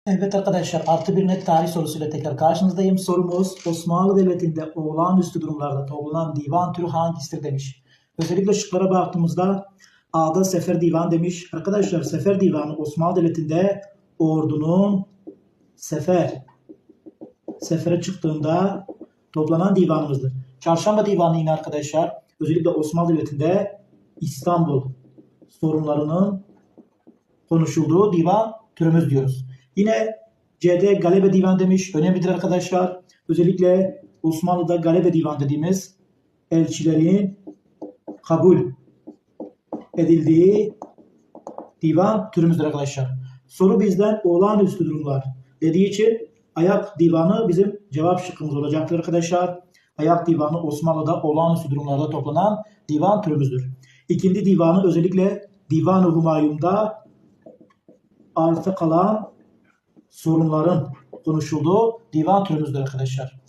Evet arkadaşlar, artı bir net tarih sorusuyla tekrar karşınızdayım. Sorumuz, Osmanlı Devleti'nde olağanüstü durumlarda toplanan divan türü hangisidir demiş. Özellikle şıklara baktığımızda A'da Sefer Divanı demiş. Arkadaşlar, Sefer Divanı Osmanlı Devleti'nde ordunun sefere çıktığında toplanan divanımızdır. Çarşamba Divanı yine arkadaşlar, özellikle Osmanlı Devleti'nde İstanbul sorunlarının konuşulduğu divan türümüz diyoruz. Yine C'de Galebe Divan demiş. Önemlidir arkadaşlar. Özellikle Osmanlı'da Galebe Divan dediğimiz elçilerin kabul edildiği divan türümüzdür arkadaşlar. Soru bizden olağanüstü durumlar dediği için Ayak Divanı bizim cevap şıkkımız olacaktır arkadaşlar. Ayak Divanı Osmanlı'da olağanüstü durumlarda toplanan divan türümüzdür. İkinci divanı özellikle Divan-ı Humayun'da arta kalan sorunların konuşulduğu divan türümüzdür arkadaşlar.